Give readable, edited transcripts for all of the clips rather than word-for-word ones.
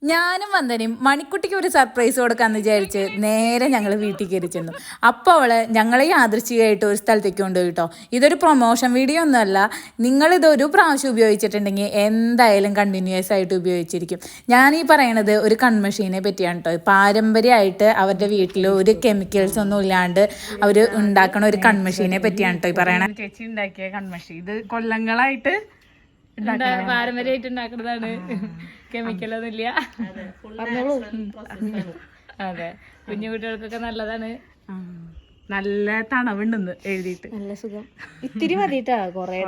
ഞാനും വന്ദനയും മണിക്കുട്ടിക്ക് ഒരു സർപ്രൈസ് കൊടുക്കാന്ന് വിചാരിച്ച് നേരെ ഞങ്ങൾ വീട്ടിൽ കയറി ചെന്നു. അപ്പോൾ അവള് ഞങ്ങളെ യാദൃശ്ചികമായിട്ട് ഒരു സ്ഥലത്തേക്ക് കൊണ്ടുപോയി കേട്ടോ. ഇതൊരു പ്രൊമോഷൻ വീഡിയോ ഒന്നുമല്ല. നിങ്ങളിത് ഒരു പ്രാവശ്യം ഉപയോഗിച്ചിട്ടുണ്ടെങ്കിൽ എന്തായാലും കണ്ടിന്യൂസ് ആയിട്ട് ഉപയോഗിച്ചിരിക്കും. ഞാൻ ഈ പറയണത് ഒരു കൺമെഷീനെ പറ്റിയാണ് കേട്ടോ. പാരമ്പര്യമായിട്ട് അവരുടെ വീട്ടിൽ ഒരു കെമിക്കൽസ് ഒന്നും ഇല്ലാണ്ട് അവർ ഉണ്ടാക്കണ ഒരു കൺമെഷീനെ പറ്റിയാണ് കേട്ടോ ഈ പറയണ. ചേച്ചി ഉണ്ടാക്കിയ കൺമെഷീൻ ഇത് കൊല്ലങ്ങളായിട്ട് പാരമ്പര്യമായിട്ട് ഉണ്ടാക്കുന്നതാണ്. കെമിക്കലൊന്നും ഇല്ല. അതെ, കുഞ്ഞു കുട്ടികൾക്കൊക്കെ നല്ലതാണ്. നല്ല തണവുണ്ടെന്ന് എഴുതിയിട്ട് നല്ല സുഖം. ഇത്തിരി മതിട്ടാ, കൊറേ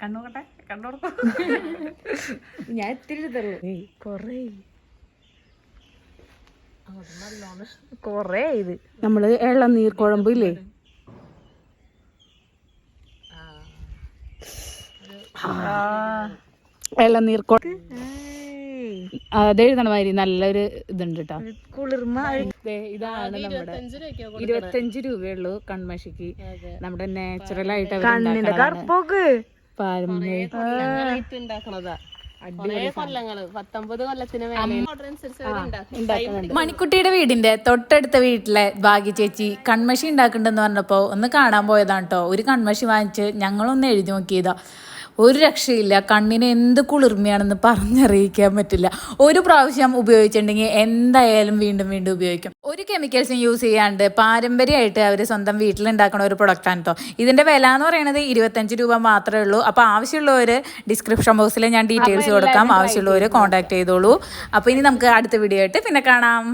കണ്ണോട്ടെ കണ്ണോർക്കും. ഞാൻ ഇത്തിരി തരുള്ളൂ. കൊറേ ഇത് നമ്മള് ഇളനീർ കുഴമ്പ് ഇല്ലേ, ഇളനീർ അതെഴുതണ മാതിരി നല്ലൊരു ഇതുണ്ട് കേട്ടോ, കുളിർമ. ഇതാണ് നമ്മുടെ 25 രൂപയുള്ളൂ കൺമഷിക്ക്. നമ്മുടെ നാച്ചുറൽ ആയിട്ട് മണിക്കുട്ടിയുടെ വീടിന്റെ തൊട്ടടുത്ത വീട്ടിലെ ഭാഗ്യ ചേച്ചി കൺമഷി ഉണ്ടാക്കണ്ടെന്ന് പറഞ്ഞപ്പോ ഒന്ന് കാണാൻ പോയതാണ് കേട്ടോ. ഒരു കൺമഷി വാങ്ങിച്ച് ഞങ്ങളൊന്ന് എഴുതി നോക്കിയതാ. ഒരു രക്ഷയില്ല, കണ്ണിന് എന്ത് കുളിർമയാണെന്ന് പറഞ്ഞറിയിക്കാൻ പറ്റില്ല. ഒരു പ്രാവശ്യം ഉപയോഗിച്ചിട്ടുണ്ടെങ്കിൽ എന്തായാലും വീണ്ടും വീണ്ടും ഉപയോഗിക്കും. ഒരു കെമിക്കൽസും യൂസ് ചെയ്യാണ്ട് പാരമ്പര്യമായിട്ട് അവർ സ്വന്തം വീട്ടിലുണ്ടാക്കുന്ന ഒരു പ്രൊഡക്റ്റാണ് കേട്ടോ. ഇതിൻ്റെ വില എന്ന് പറയുന്നത് 25 രൂപ മാത്രമേ ഉള്ളൂ. അപ്പോൾ ആവശ്യമുള്ളവർ ഡിസ്ക്രിപ്ഷൻ ബോക്സിൽ ഞാൻ ഡീറ്റെയിൽസ് കൊടുക്കാം, ആവശ്യമുള്ളവർ കോൺടാക്ട് ചെയ്തോളൂ. അപ്പോൾ ഇനി നമുക്ക് അടുത്ത വീഡിയോ ആയിട്ട് പിന്നെ കാണാം.